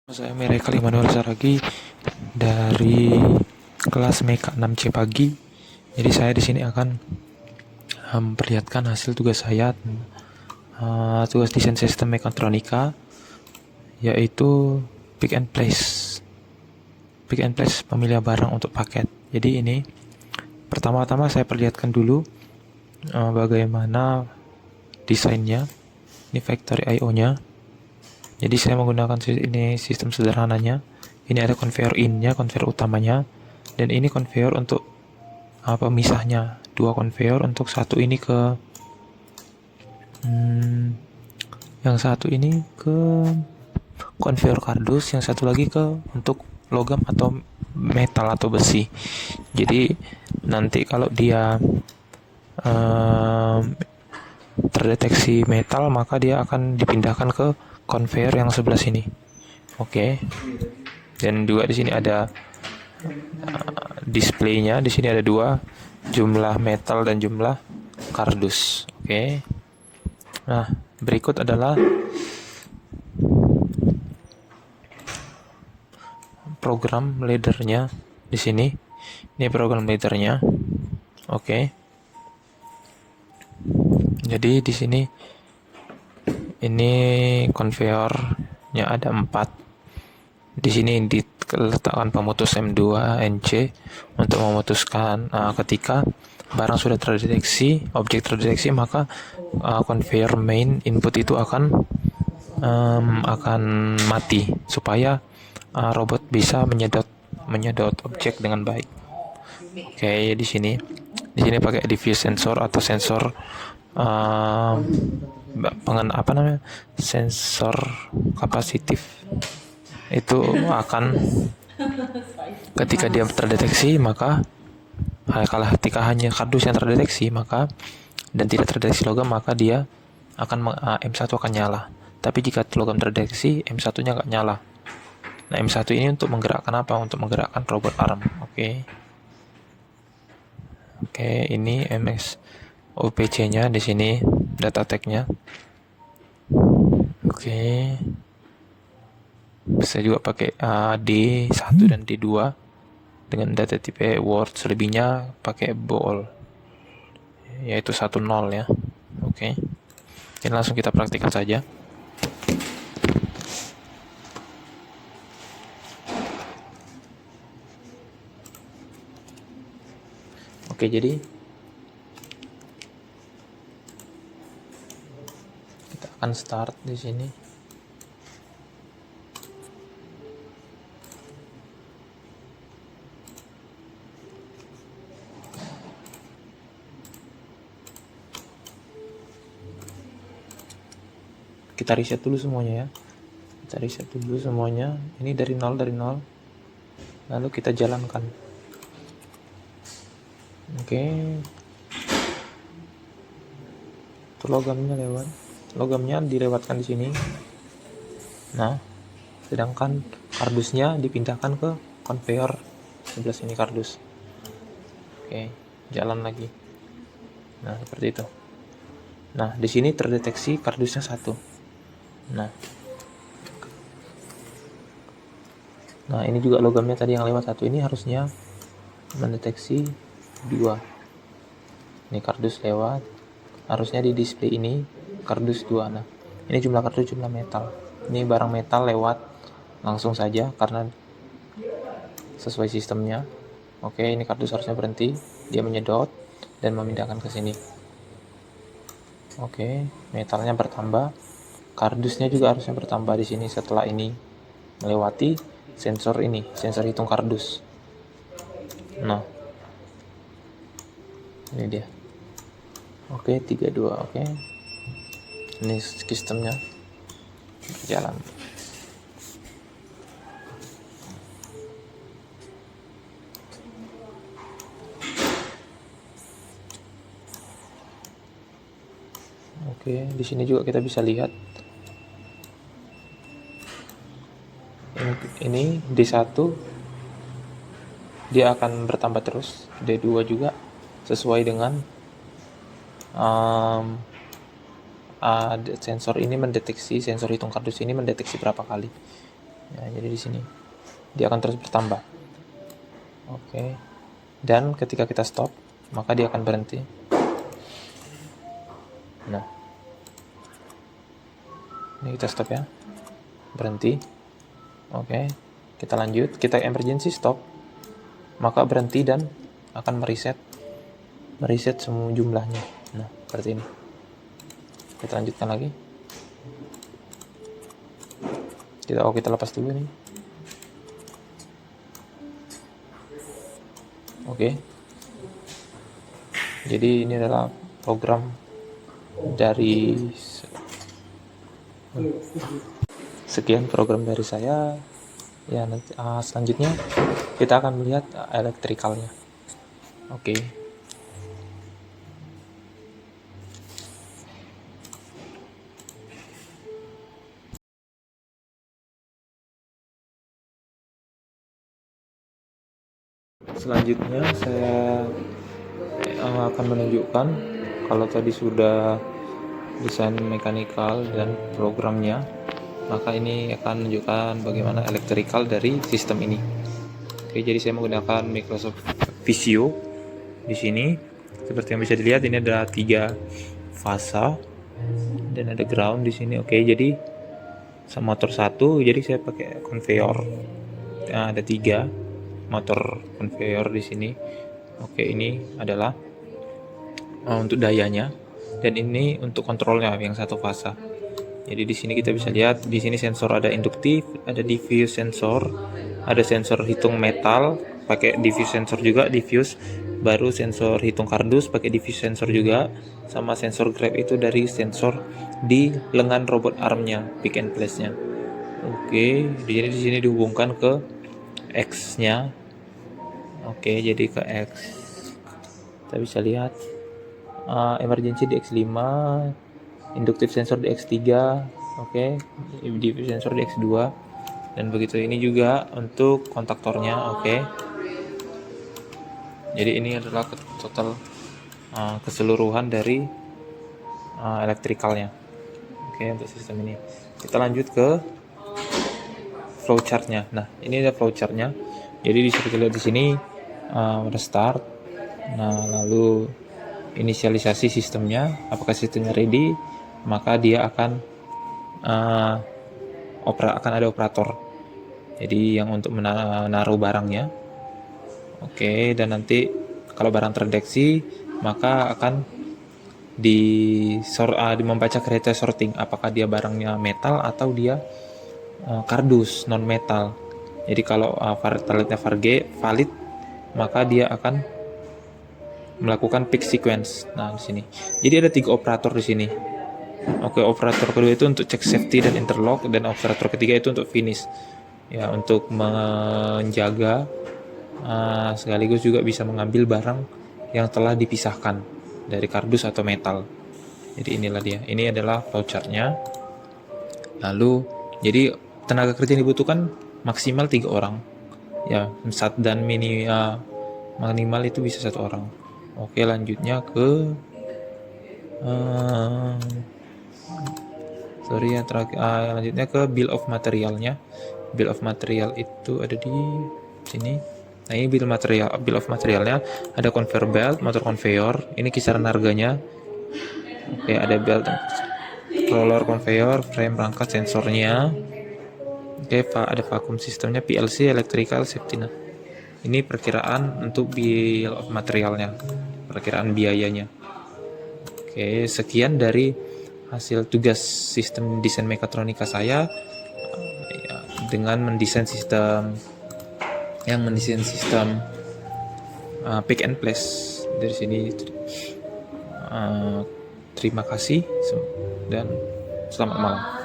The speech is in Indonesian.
Saya Mereka Immanuel Saragi dari kelas Meka 6C pagi. Jadi saya di sini akan memperlihatkan hasil tugas saya, tugas desain sistem mekatronika, yaitu pick and place pemilihan barang untuk paket. Jadi ini pertama-tama saya perlihatkan dulu bagaimana desainnya. Ini factory I/O-nya. Jadi saya menggunakan ini sistem sederhananya. Ini ada conveyor in-nya, conveyor utamanya, dan ini conveyor untuk pemisahnya. Dua conveyor untuk satu ini ke yang satu ini ke conveyor kardus, yang satu lagi ke untuk logam atau metal atau besi. Jadi nanti kalau dia terdeteksi metal, maka dia akan dipindahkan ke conveyor yang sebelah sini. Oke. Dan juga di sini ada displaynya. Di sini ada dua, jumlah metal dan jumlah kardus. Oke. Nah, berikut adalah program laddernya di sini. Ini program laddernya. Oke. Jadi di sini ini conveyornya ada 4. Di sini diletakkan pemutus M2 NC untuk memutuskan ketika barang sudah terdeteksi, objek terdeteksi, maka conveyor main input itu akan mati supaya robot bisa menyedot objek dengan baik. Oke, di sini pakai diffuse sensor atau sensor sensor kapasitif. Itu akan ketika dia terdeteksi, maka ketika hanya kardus yang terdeteksi dan tidak terdeteksi logam, maka dia akan M1 akan nyala. Tapi jika logam terdeteksi, M1-nya nggak nyala. Nah, M1 ini untuk menggerakkan apa? Untuk menggerakkan robot arm. Oke, ini MS OPC-nya di sini, data tag-nya. Oke. Bisa juga pakai D1 dan D2 dengan data tipe Word. Selebihnya pakai bool, yaitu 10 ya. Oke. Jadi langsung kita praktikkan saja. Oke, jadi kita akan start di sini. Kita reset dulu semuanya ya. Ini dari nol. Lalu kita jalankan. Oke. Itu logamnya dilewatkan di sini. Nah, sedangkan kardusnya dipindahkan ke conveyor sebelah sini kardus. Oke, jalan lagi. Nah, seperti itu. Nah, di sini terdeteksi kardusnya 1. Nah, ini juga logamnya tadi yang lewat 1 ini harusnya mendeteksi 2. Ini kardus lewat, harusnya di display ini kardus 2. Nah, ini jumlah kardus, jumlah metal. Ini barang metal lewat langsung saja karena sesuai sistemnya. Oke, ini kardus harusnya berhenti, dia menyedot dan memindahkan ke sini. Oke, metalnya bertambah, kardusnya juga harusnya bertambah di sini setelah ini melewati sensor hitung kardus. Nah, ini dia. Oke, 32. Oke, ini sistemnya berjalan. Oke, di sini juga kita bisa lihat ini D1 dia akan bertambah terus, D2 juga sesuai dengan sensor ini mendeteksi, sensor hitung kardus ini mendeteksi berapa kali. Ya, jadi di sini dia akan terus bertambah. Oke. Dan ketika kita stop, maka dia akan berhenti. Nah, ini kita stop ya. Berhenti. Oke. Kita lanjut, kita emergency stop. Maka berhenti dan akan mereset semua jumlahnya. Nah, seperti ini. Kita lanjutkan lagi. Kita lepas dulu nih. Oke. Jadi ini adalah program dari sekian program dari saya. Ya, nanti selanjutnya kita akan melihat elektrikalnya. Oke. Selanjutnya saya akan menunjukkan, kalau tadi sudah desain mekanikal dan programnya, maka ini akan menunjukkan bagaimana elektrikal dari sistem ini. Oke, jadi saya menggunakan Microsoft Visio. Di sini seperti yang bisa dilihat, ini ada 3 fasa dan ada ground di sini. Oke, jadi sama motor 1, jadi saya pakai conveyor. Nah, ada 3 motor conveyor di sini. Oke, ini adalah untuk dayanya, dan ini untuk kontrolnya yang satu fasa. Jadi di sini kita bisa lihat, di sini sensor ada induktif, ada diffuse sensor, ada sensor hitung metal pakai diffuse sensor juga, diffuse, baru sensor hitung kardus pakai diffuse sensor juga, sama sensor grab itu dari sensor di lengan robot armnya, pick and place-nya. Oke, jadi di sini dihubungkan ke X-nya. Oke, jadi ke X. Kita bisa lihat emergency di X5, induktif sensor di X3, oke, diffuse sensor di X2, dan begitu ini juga untuk kontaktornya. Oke, jadi ini adalah total keseluruhan dari elektrikalnya. Oke, untuk sistem ini kita lanjut ke flowchartnya. Nah, ini ada flowchartnya. Jadi bisa kita lihat di sini restart. Nah, lalu inisialisasi sistemnya, apakah sistemnya ready, maka dia akan akan ada operator. Jadi yang untuk menaruh barangnya. Oke, dan nanti kalau barang terdeteksi, maka akan membaca kriteria sorting, apakah dia barangnya metal atau dia kardus non metal. Jadi kalau talentnya valid, maka dia akan melakukan pick sequence. Nah, di sini. Jadi ada 3 operator di sini. Oke, operator kedua itu untuk cek safety dan interlock, dan operator ketiga itu untuk finish. Ya, untuk menjaga sekaligus juga bisa mengambil barang yang telah dipisahkan dari kardus atau metal. Jadi inilah dia. Ini adalah flowchartnya. Lalu, jadi tenaga kerja yang dibutuhkan maksimal 3 orang. Ya, dan minimal itu bisa 1 orang. Oke, lanjutnya ke lanjutnya ke bill of materialnya. Bill of material itu ada di sini. Nah, ini bill of materialnya ada conveyor belt, motor conveyor. Ini kisaran harganya. Oke, ada belt, roller conveyor, frame, rangka, sensornya. Oke, ada vacuum sistemnya, PLC, electrical safety. Nah, ini perkiraan untuk bill of materialnya, perkiraan biayanya. Oke, sekian dari hasil tugas sistem desain mekatronika saya dengan mendesain sistem pick and place dari sini. Terima kasih dan selamat malam.